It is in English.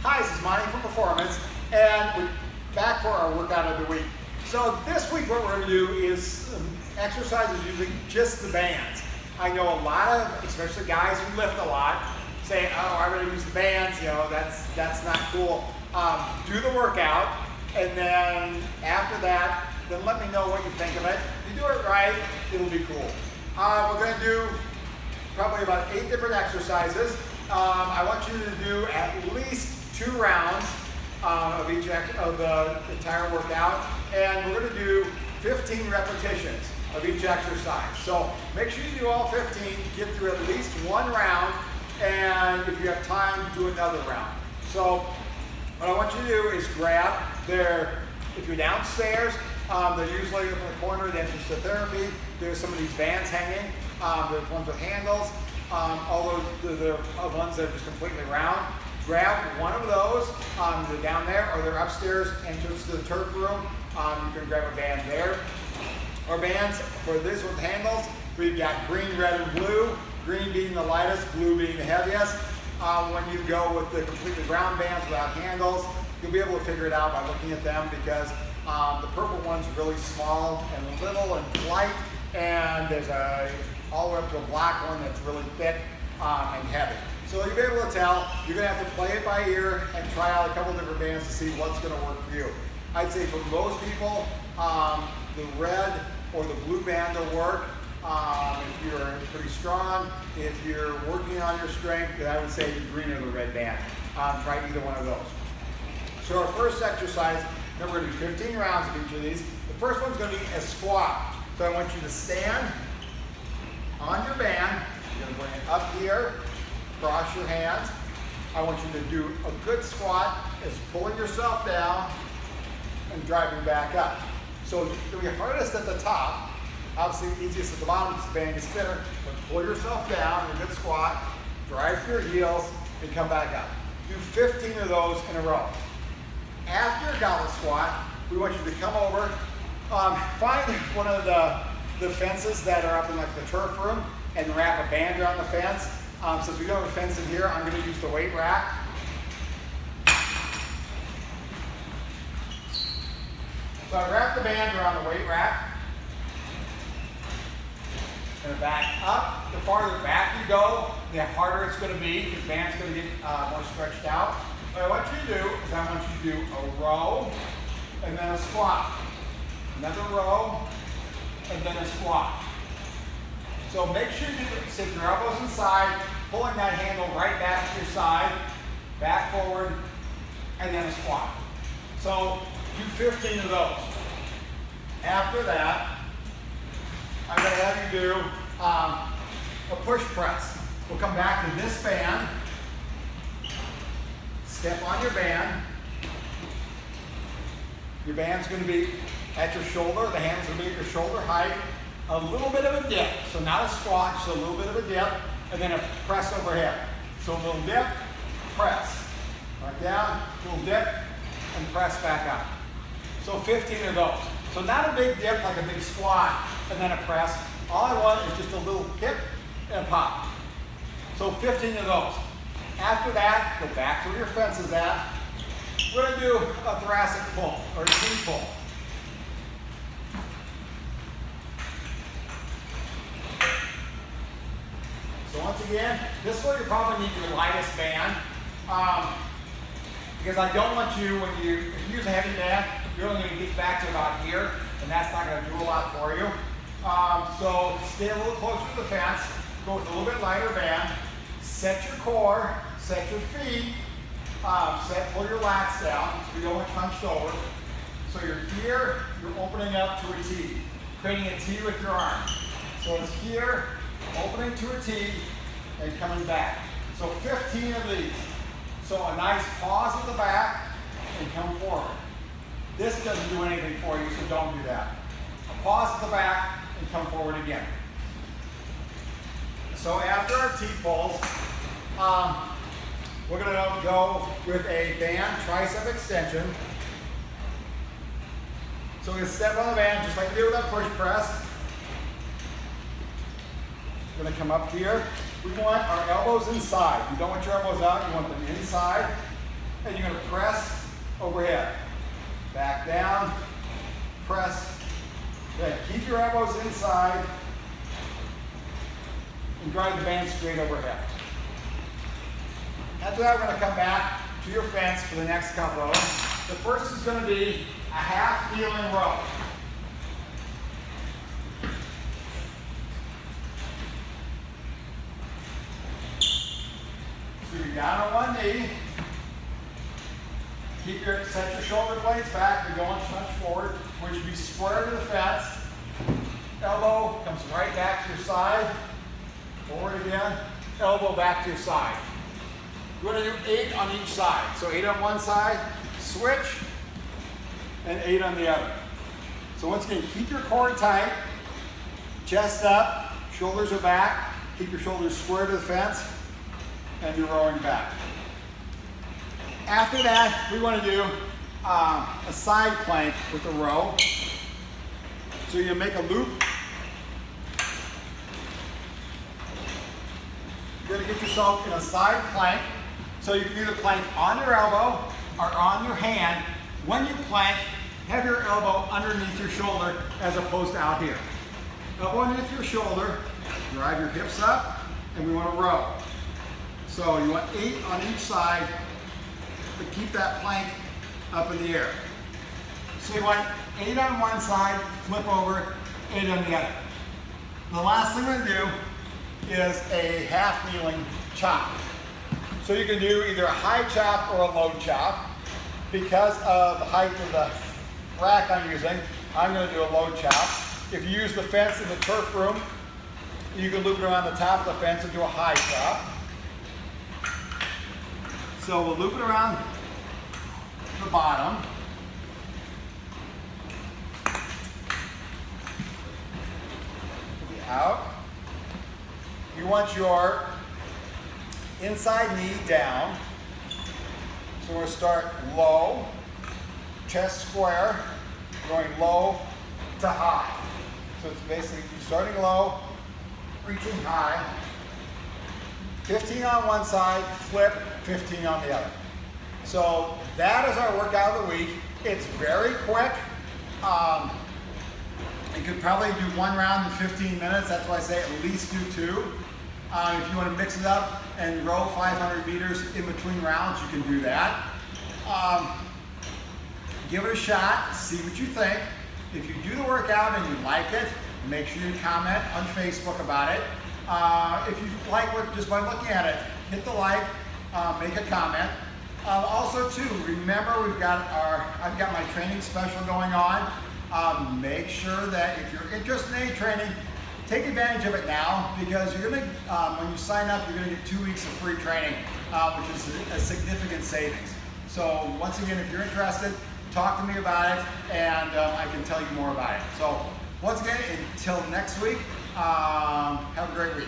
Hi, this is Monte from Performance, and we're back for our workout of the week. So this week what we're going to do is exercises using just the bands. I know a lot of, especially guys who lift a lot, say, oh, I'm going to use the bands, you know, that's not cool. Do the workout, and then after that, then let me know what you think of it. If you do it right, it'll be cool. We're going to do probably about 8 different exercises. I want you to do at least 2 rounds of each of the entire workout, and we're going to do 15 repetitions of each exercise. So make sure you do all 15, get through at least 1 round, and if you have time, do another round. So what I want you to do is grab if you're downstairs, they're usually in the corner of the entrance to therapy. There's some of these bands hanging. There's ones with handles. All those, the ones that are just completely round. Grab one of those. They're down there, or they're upstairs, entrance to the turf room. You can grab a band there. Our bands for this with handles, we've got green, red, and blue. Green being the lightest, blue being the heaviest. When you go with the completely round bands without handles, you'll be able to figure it out by looking at them, because the purple one's really small and little and light, and there's all the way up to a black one that's really thick and heavy. So you'll be able to tell. You're going to have to play it by ear and try out a couple different bands to see what's going to work for you. I'd say for most people, the red or the blue band will work. If you're pretty strong, if you're working on your strength, then I would say the green or the red band. Try either one of those. So our first exercise, then we're going to do 15 rounds of each of these. The first one's going to be a squat. So I want you to stand on your band. You're going to bring it up here, cross your hands. I want you to do a good squat is pulling yourself down and driving back up. So it'll be hardest at the top. Obviously easiest at the bottom because the band gets thinner, but pull yourself down in a good squat, drive through your heels, and come back up. Do 15 of those in a row. After a goblet squat, we want you to come over, find one of the fences that are up in like the turf room, and wrap a band around the fence. Since we don't have a fence in here, I'm going to use the weight rack. So I wrap the band around the weight rack. And back up. The farther back you go, the harder it's going to be, because the band's going to get more stretched out. What I want you to do is I want you to do a row and then a squat. Another row and then a squat. So make sure you sit your elbows inside, pulling that handle right back to your side, back forward, and then a squat. So do 15 of those. After that, I'm going to have you do a push press. We'll come back to this band. Step on your band. Your band's going to be at your shoulder. The hand's going to be at your shoulder height. A little bit of a dip. So not a squat, just a little bit of a dip. And then a press overhead. So a little dip, press. Right down, little dip, and press back up. So 15 of those. So not a big dip like a big squat and then a press. All I want is just a little hip and a pop. So 15 of those. After that, go back to where your fence is at. We're going to do a thoracic pull or a T pull. So once again, this is where you probably need your lightest band. Because I don't want you, if you use a heavy band, you're only going to get back to about here, and that's not going to do a lot for you. So stay a little closer to the fence, go with a little bit lighter band, set your core, set your feet, pull your lats down so you don't get hunched over. So you're here, you're opening up to a T, creating a T with your arm. So it's here, opening to a T, and coming back. So 15 of these. So a nice pause at the back and come forward. This doesn't do anything for you, so don't do that. A pause at the back and come forward again. So after our T pulls, we're going to go with a band tricep extension. So we're going to step on the band just like we did with that push press. We're going to come up here. We want our elbows inside. You don't want your elbows out, you want them inside. and you're going to press overhead. Back down, press. Then keep your elbows inside and drive the band straight overhead. After that, we're going to come back to your fence for the next couple of them. The first is going to be a half kneeling row. So you're down on one knee. Set your shoulder blades back and go and punch forward, which should be square to the fence. Elbow comes right back to your side. Forward again. Elbow back to your side. We're going to do 8 on each side. So 8 on one side, switch, and 8 on the other. So once again, keep your core tight, chest up, shoulders are back, keep your shoulders square to the fence, and you're rowing back. After that, we want to do a side plank with a row. So you make a loop. You're going to get yourself in a side plank. So you can either plank on your elbow or on your hand. When you plank, have your elbow underneath your shoulder as opposed to out here. Elbow underneath your shoulder, drive your hips up, and we want to row. So you want 8 on each side, but keep that plank up in the air. So you want 8 on one side, flip over, 8 on the other. The last thing we're going to do is a half kneeling chop. So you can do either a high chop or a low chop. Because of the height of the rack I'm using, I'm going to do a low chop. If you use the fence in the turf room, you can loop it around the top of the fence and do a high chop. So we'll loop it around the bottom. Out. You want your inside knee down. So we're going to start low, chest square, going low to high. So it's basically starting low, reaching high. 15 on one side, flip, 15 on the other. So that is our workout of the week. It's very quick. You could probably do one round in 15 minutes. That's why I say at least do 2. If you want to mix it up and row 500 meters in between rounds, you can do that. Give it a shot, see what you think. If you do the workout and you like it, make sure you comment on Facebook about it. If you like what, just by looking at it, hit the like, make a comment. Also too, remember I've got my training special going on. Make sure that if you're interested in any training, take advantage of it now, because you're going to, when you sign up, you're going to get 2 weeks of free training, which is a significant savings. So once again, if you're interested, talk to me about it, and I can tell you more about it. So once again, until next week, have a great week.